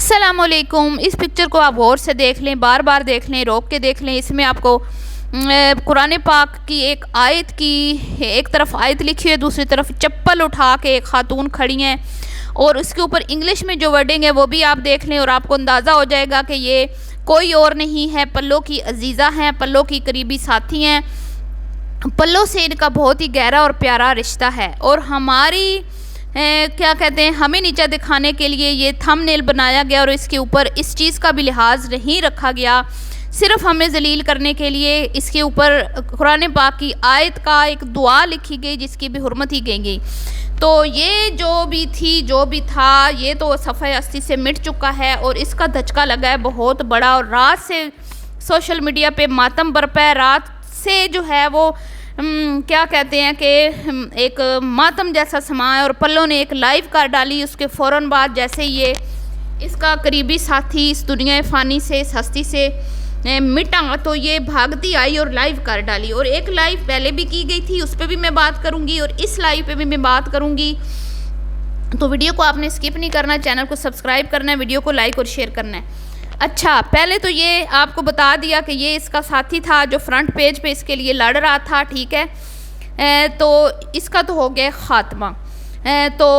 السلام علیکم۔ اس پکچر کو آپ غور سے دیکھ لیں، بار بار دیکھ لیں، روک کے دیکھ لیں۔ اس میں آپ کو قرآن پاک کی ایک آیت کی ایک طرف آیت لکھی ہے، دوسری طرف چپل اٹھا کے ایک خاتون کھڑی ہیں، اور اس کے اوپر انگلش میں جو ورڈنگ ہے وہ بھی آپ دیکھ لیں، اور آپ کو اندازہ ہو جائے گا کہ یہ کوئی اور نہیں ہے، پلو کی عزیزہ ہیں، پلو کی قریبی ساتھی ہیں۔ پلو سے ان کا بہت ہی گہرا اور پیارا رشتہ ہے، اور ہماری کیا کہتے ہیں، ہمیں نیچا دکھانے کے لیے یہ تھم نیل بنایا گیا، اور اس کے اوپر اس چیز کا بھی لحاظ نہیں رکھا گیا، صرف ہمیں ذلیل کرنے کے لیے اس کے اوپر قرآن پاک کی آیت کا ایک دعا لکھی گئی جس کی بھی حرمت ہی گئی۔ تو یہ جو بھی تھی، جو بھی تھا، یہ تو صفحہ ہستی سے مٹ چکا ہے، اور اس کا دھچکا لگا ہے بہت بڑا، اور رات سے سوشل میڈیا پہ ماتم برپا ہے۔ رات سے جو ہے وہ کیا کہتے ہیں کہ ایک ماتم جیسا سما ہے، اور پلو نے ایک لائیو کر ڈالی اس کے فوراً بعد، جیسے یہ اس کا قریبی ساتھی اس دنیا فانی سے، اس ہستی سے مٹا، تو یہ بھاگتی آئی اور لائیو کر ڈالی۔ اور ایک لائیو پہلے بھی کی گئی تھی، اس پہ بھی میں بات کروں گی، اور اس لائیو پہ بھی میں بات کروں گی۔ تو ویڈیو کو آپ نے اسکپ نہیں کرنا، چینل کو سبسکرائب کرنا ہے، ویڈیو کو لائک اور شیئر کرنا ہے۔ اچھا، پہلے تو یہ آپ کو بتا دیا کہ یہ اس کا ساتھی تھا جو فرنٹ پیج پہ اس کے لیے لڑ رہا تھا، ٹھیک ہے۔ تو اس کا تو ہو گیا خاتمہ۔ تو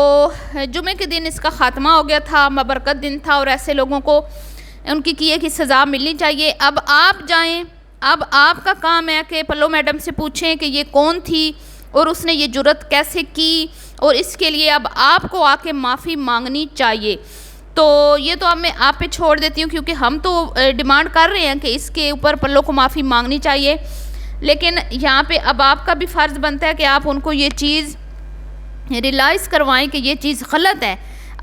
جمعے کے دن اس کا خاتمہ ہو گیا تھا، مبرکت دن تھا، اور ایسے لوگوں کو ان کی کیے کی سزا ملنی چاہیے۔ اب آپ جائیں، اب آپ کا کام ہے کہ پلو میڈم سے پوچھیں کہ یہ کون تھی اور اس نے یہ جرت کیسے کی، اور اس کے لیے اب آپ کو آ کے معافی مانگنی چاہیے۔ تو یہ تو اب میں آپ پہ چھوڑ دیتی ہوں، کیونکہ ہم تو ڈیمانڈ کر رہے ہیں کہ اس کے اوپر پلو کو معافی مانگنی چاہیے، لیکن یہاں پہ اب آپ کا بھی فرض بنتا ہے کہ آپ ان کو یہ چیز ریلائز کروائیں کہ یہ چیز غلط ہے۔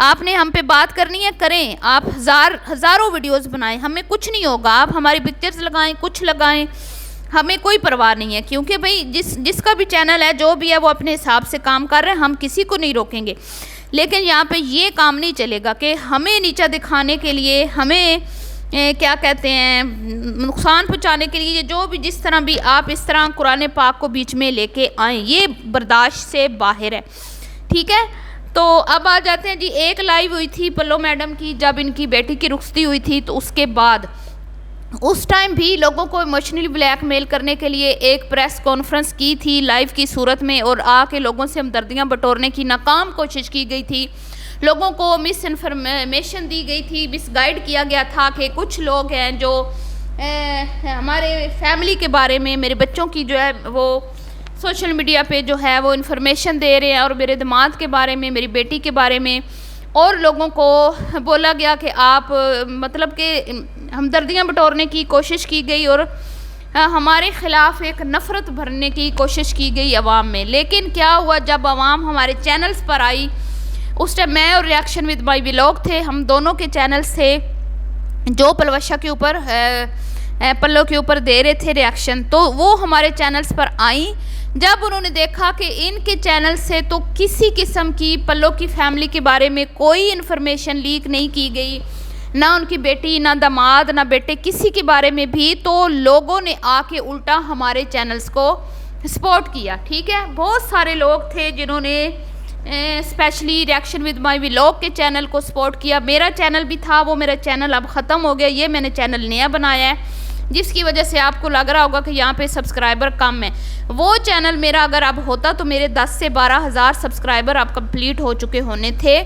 آپ نے ہم پہ بات کرنی ہے، کریں، آپ ہزاروں ویڈیوز بنائیں، ہمیں کچھ نہیں ہوگا، آپ ہماری پکچرز لگائیں، کچھ لگائیں، ہمیں کوئی پرواہ نہیں ہے، کیونکہ بھئی جس کا بھی چینل ہے، جو بھی ہے، وہ اپنے حساب سے کام کر رہے ہیں، ہم کسی کو نہیں روکیں گے۔ لیکن یہاں پہ یہ کام نہیں چلے گا کہ ہمیں نیچا دکھانے کے لیے، ہمیں کیا کہتے ہیں، نقصان پہنچانے کے لیے، جو بھی جس طرح بھی آپ اس طرح قرآن پاک کو بیچ میں لے کے آئیں، یہ برداشت سے باہر ہے، ٹھیک ہے۔ تو اب آ جاتے ہیں جی، ایک لائیو ہوئی تھی پلو میڈم کی جب ان کی بیٹی کی رخصتی ہوئی تھی، تو اس کے بعد اس ٹائم بھی لوگوں کو ایموشنلی بلیک میل کرنے کے لیے ایک پریس کانفرنس کی تھی لائیو کی صورت میں، اور آ کے لوگوں سے ہمدردیاں بٹورنے کی ناکام کوشش کی گئی تھی، لوگوں کو مس انفارمیشن دی گئی تھی، مس گائیڈ کیا گیا تھا کہ کچھ لوگ ہیں جو ہمارے فیملی کے بارے میں، میرے بچوں کی جو ہے وہ سوشل میڈیا پہ جو ہے وہ انفارمیشن دے رہے ہیں، اور میرے داماد کے بارے میں، میری بیٹی کے بارے میں، اور لوگوں کو بولا گیا کہ آپ مطلب کہ ہمدردیاں بٹورنے کی کوشش کی گئی، اور ہمارے خلاف ایک نفرت بھرنے کی کوشش کی گئی عوام میں۔ لیکن کیا ہوا، جب عوام ہمارے چینلز پر آئی، اس ٹائم میں اور ریاکشن ود مائی ولاگ تھے، ہم دونوں کے چینلز تھے جو پلوشہ کے اوپر پلو کے اوپر دے رہے تھے ریاکشن، تو وہ ہمارے چینلز پر آئیں۔ جب انہوں نے دیکھا کہ ان کے چینل سے تو کسی قسم کی پلو کی فیملی کے بارے میں کوئی انفارمیشن لیک نہیں کی گئی، نہ ان کی بیٹی، نہ داماد، نہ بیٹے، کسی کے بارے میں بھی، تو لوگوں نے آ کے الٹا ہمارے چینلز کو سپورٹ کیا، ٹھیک ہے۔ بہت سارے لوگ تھے جنہوں نے especially reaction with my vlog کے چینل کو سپورٹ کیا۔ میرا چینل بھی تھا، وہ میرا چینل اب ختم ہو گیا، یہ میں نے چینل نیا بنایا ہے، جس کی وجہ سے آپ کو لگ رہا ہوگا کہ یہاں پہ سبسکرائبر کم ہے۔ وہ چینل میرا اگر اب ہوتا تو میرے 10 سے 12 ہزار سبسکرائبر اب کمپلیٹ ہو چکے ہونے تھے۔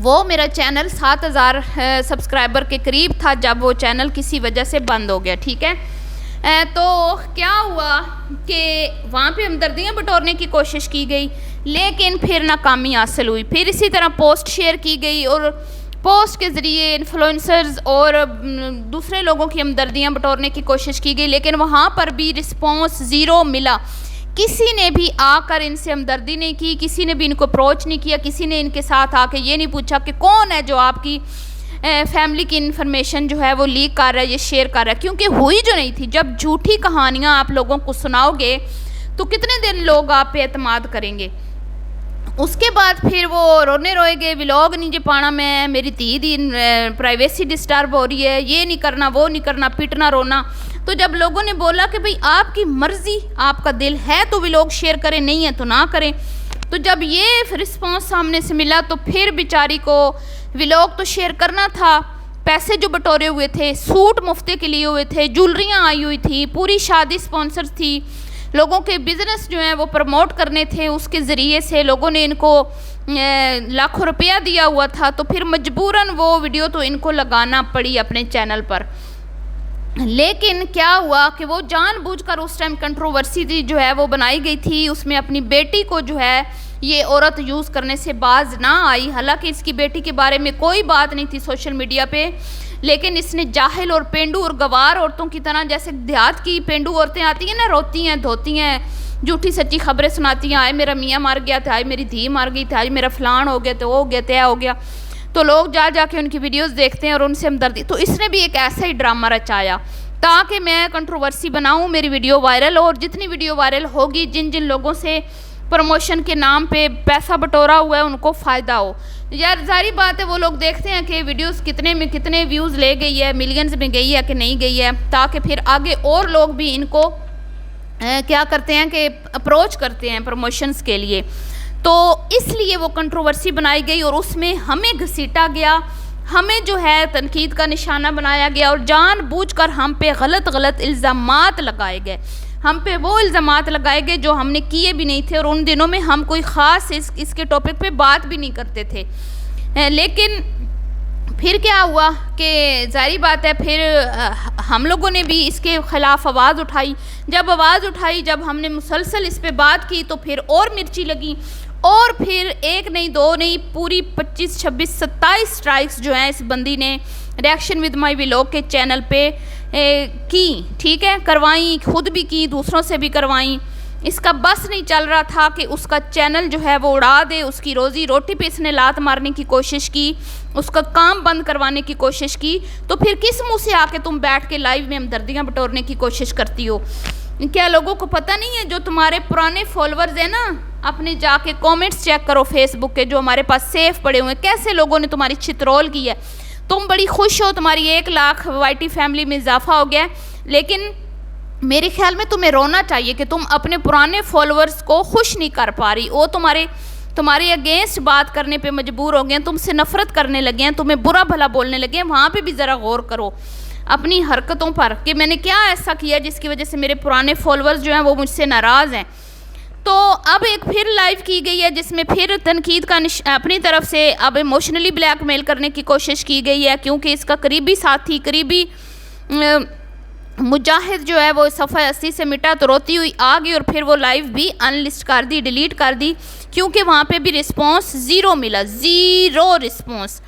وہ میرا چینل 7,000 سبسکرائبر کے قریب تھا جب وہ چینل کسی وجہ سے بند ہو گیا، ٹھیک ہے۔ تو کیا ہوا کہ وہاں پہ ہمدردیاں بٹورنے کی کوشش کی گئی، لیکن پھر ناکامی حاصل ہوئی۔ پھر اسی طرح پوسٹ شیئر کی گئی، اور پوسٹ کے ذریعے انفلوئنسرز اور دوسرے لوگوں کی ہمدردیاں بٹورنے کی کوشش کی گئی، لیکن وہاں پر بھی رسپانس زیرو ملا۔ کسی نے بھی آ کر ان سے ہمدردی نہیں کی، کسی نے بھی ان کو اپروچ نہیں کیا، کسی نے ان کے ساتھ آ کے یہ نہیں پوچھا کہ کون ہے جو آپ کی فیملی کی انفارمیشن جو ہے وہ لیک کر رہا ہے، یہ شیئر کر رہا ہے، کیونکہ ہوئی جو نہیں تھی۔ جب جھوٹی کہانیاں آپ لوگوں کو سناؤ گے تو کتنے دن لوگ آپ پہ اعتماد کریں گے؟ اس کے بعد پھر وہ رونے روئے گے، ولاگ نہیں جی پانا، میں میری دی پرائیویسی ڈسٹرب ہو رہی ہے، یہ نہیں کرنا، وہ نہیں کرنا، پیٹنا، رونا۔ تو جب لوگوں نے بولا کہ بھئی آپ کی مرضی، آپ کا دل ہے تو ولاگ شیئر کریں، نہیں ہے تو نہ کریں، تو جب یہ رسپانس سامنے سے ملا تو پھر بیچاری کو ولاگ تو شیئر کرنا تھا. پیسے جو بٹورے ہوئے تھے, سوٹ مفتے کے لیے ہوئے تھے, جولریاں آئی ہوئی تھی, پوری شادی سپانسر تھی, لوگوں کے بزنس جو ہیں وہ پروموٹ کرنے تھے, اس کے ذریعے سے لوگوں نے ان کو لاکھوں روپیہ دیا ہوا تھا. تو پھر مجبوراً وہ ویڈیو تو ان کو لگانا پڑی اپنے چینل پر. لیکن کیا ہوا کہ وہ جان بوجھ کر اس ٹائم کنٹروورسی جو ہے وہ بنائی گئی تھی, اس میں اپنی بیٹی کو جو ہے یہ عورت یوز کرنے سے باز نہ آئی. حالانکہ اس کی بیٹی کے بارے میں کوئی بات نہیں تھی سوشل میڈیا پہ, لیکن اس نے جاہل اور پینڈو اور گوار عورتوں کی طرح, جیسے دیہات کی پینڈو عورتیں آتی ہیں نا, روتی ہیں دھوتی ہیں, جھوٹی سچی خبریں سناتی ہیں, آئے میرا میاں مر گیا تھا, آئے میری دھی مر گئی تھی, آج میرا فلان ہو گیا, تو وہ ہو گیا, تیا ہو گیا, تو لوگ جا کے ان کی ویڈیوز دیکھتے ہیں اور ان سے ہمدردی. تو اس نے بھی ایک ایسا ہی ڈرامہ رچایا تاکہ میں کنٹروورسی بناؤں, میری ویڈیو وائرل ہو, اور جتنی ویڈیو وائرل ہوگی, جن لوگوں سے پروموشن کے نام پہ پیسہ بٹورا ہوا ہے ان کو فائدہ ہو. یار ظاہری بات ہے وہ لوگ دیکھتے ہیں کہ ویڈیوز کتنے ویوز لے گئی ہے, ملینز میں گئی ہے کہ نہیں گئی ہے, تاکہ پھر آگے اور لوگ بھی ان کو کیا کرتے ہیں کہ اپروچ کرتے ہیں پروموشنز کے لیے. تو اس لیے وہ کنٹروورسی بنائی گئی اور اس میں ہمیں گھسیٹا گیا, ہمیں جو ہے تنقید کا نشانہ بنایا گیا, اور جان بوجھ کر ہم پہ غلط الزامات لگائے گئے. ہم پہ وہ الزامات لگائے گئے جو ہم نے کیے بھی نہیں تھے, اور ان دنوں میں ہم کوئی خاص اس کے ٹاپک پہ بات بھی نہیں کرتے تھے. لیکن پھر کیا ہوا کہ ظاہری بات ہے پھر ہم لوگوں نے بھی اس کے خلاف آواز اٹھائی. جب ہم نے مسلسل اس پہ بات کی تو پھر اور مرچی لگی, اور پھر ایک نہیں دو نہیں پوری 25 26 27 سٹرائکس جو ہیں اس بندی نے ریئیکشن ود مائی ولاگ کے چینل پہ کی, ٹھیک ہے, کروائیں, خود بھی کی, دوسروں سے بھی کروائیں. اس کا بس نہیں چل رہا تھا کہ اس کا چینل جو ہے وہ اڑا دے, اس کی روزی روٹی پہ اس نے لات مارنے کی کوشش کی, اس کا کام بند کروانے کی کوشش کی. تو پھر کس منہ سے آ کے تم بیٹھ کے لائیو میں ہمدردیاں بٹورنے کی کوشش کرتی ہو؟ کیا لوگوں کو پتہ نہیں ہے جو تمہارے پرانے فالورز ہیں نا, اپنے جا کے کومنٹس چیک کرو فیس بک کے جو ہمارے پاس سیف پڑے ہوئے ہیں, کیسے لوگوں نے تمہاری چترول کی ہے. تم بڑی خوش ہو, تمہاری 1 لاکھ وائی ٹی فیملی میں اضافہ ہو گیا ہے, لیکن میرے خیال میں تمہیں رونا چاہیے کہ تم اپنے پرانے فالورز کو خوش نہیں کر پا رہی. وہ تمہارے اگینسٹ بات کرنے پہ مجبور ہو گئے ہیں, تم سے نفرت کرنے لگے ہیں, تمہیں برا بھلا بولنے لگے ہیں. وہاں پہ بھی ذرا غور کرو اپنی حرکتوں پر کہ میں نے کیا ایسا کیا جس کی وجہ سے میرے پرانے فالورز جو ہیں وہ مجھ سے ناراض ہیں. تو اب ایک پھر لائیو کی گئی ہے جس میں پھر تنقید کا اپنی طرف سے اب ایموشنلی بلیک میل کرنے کی کوشش کی گئی ہے, کیونکہ اس کا قریبی ساتھی, قریبی مجاہد جو ہے وہ صفحہ 80 سے مٹا تو روتی ہوئی آ گئی, اور پھر وہ لائیو بھی ان لسٹ کر دی, ڈیلیٹ کر دی, کیونکہ وہاں پہ بھی رسپانس زیرو ملا, زیرو رسپانس.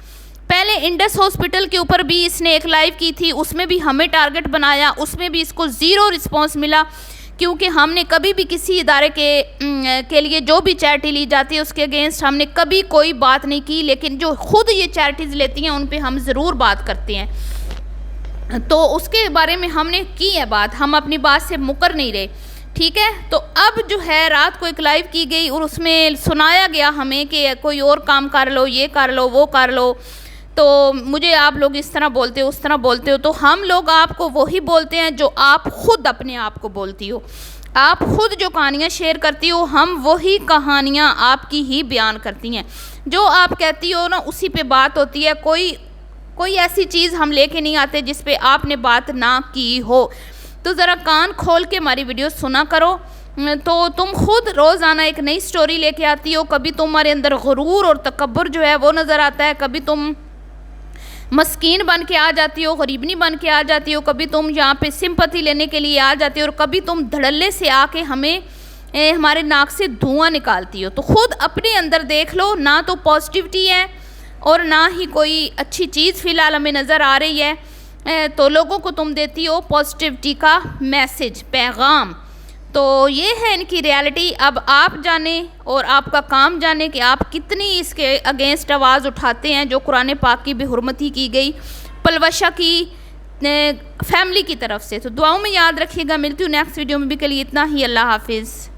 پہلے انڈس ہاسپٹل کے اوپر بھی اس نے ایک لائیو کی تھی, اس میں بھی ہمیں ٹارگٹ بنایا, اس میں بھی اس کو زیرو رسپانس ملا, کیونکہ ہم نے کبھی بھی کسی ادارے کے لیے جو بھی چیریٹی لی جاتی ہے اس کے اگینسٹ ہم نے کبھی کوئی بات نہیں کی, لیکن جو خود یہ چیریٹیز لیتی ہیں ان پہ ہم ضرور بات کرتے ہیں. تو اس کے بارے میں ہم نے کی ہے بات, ہم اپنی بات سے مکر نہیں رہے, ٹھیک ہے. تو اب جو ہے رات کو ایک لائیو کی گئی اور اس میں سنایا گیا ہمیں کہ کوئی اور کام کر لو, یہ کر لو, وہ کر لو, تو مجھے آپ لوگ اس طرح بولتے ہو, اس طرح بولتے ہو. تو ہم لوگ آپ کو وہی بولتے ہیں جو آپ خود اپنے آپ کو بولتی ہو. آپ خود جو کہانیاں شیئر کرتی ہو ہم وہی کہانیاں آپ کی ہی بیان کرتی ہیں. جو آپ کہتی ہو نا اسی پہ بات ہوتی ہے, کوئی ایسی چیز ہم لے کے نہیں آتے جس پہ آپ نے بات نہ کی ہو. تو ذرا کان کھول کے ہماری ویڈیو سنا کرو. تو تم خود روزانہ ایک نئی سٹوری لے کے آتی ہو, کبھی تمہارے اندر غرور اور تکبر جو ہے وہ نظر آتا ہے, کبھی تم مسکین بن کے آ جاتی ہو, غریبنی بن کے آ جاتی ہو, کبھی تم یہاں پہ سمپتھی لینے کے لیے آ جاتی ہو, اور کبھی تم دھڑلے سے آ کے ہمارے ناک سے دھواں نکالتی ہو. تو خود اپنے اندر دیکھ لو, نہ تو پازیٹیوٹی ہے اور نہ ہی کوئی اچھی چیز فی الحال ہمیں نظر آ رہی ہے. تو لوگوں کو تم دیتی ہو پازیٹیوٹی کا میسج, پیغام. تو یہ ہے ان کی ریالٹی. اب آپ جانیں اور آپ کا کام جانیں کہ آپ کتنی اس کے اگینسٹ آواز اٹھاتے ہیں جو قرآن پاک کی بے حرمتی کی گئی پلوشہ کی فیملی کی طرف سے. تو دعاؤں میں یاد رکھیے گا. ملتی ہوں نیکسٹ ویڈیو میں, بھی کے لیے اتنا ہی. اللہ حافظ.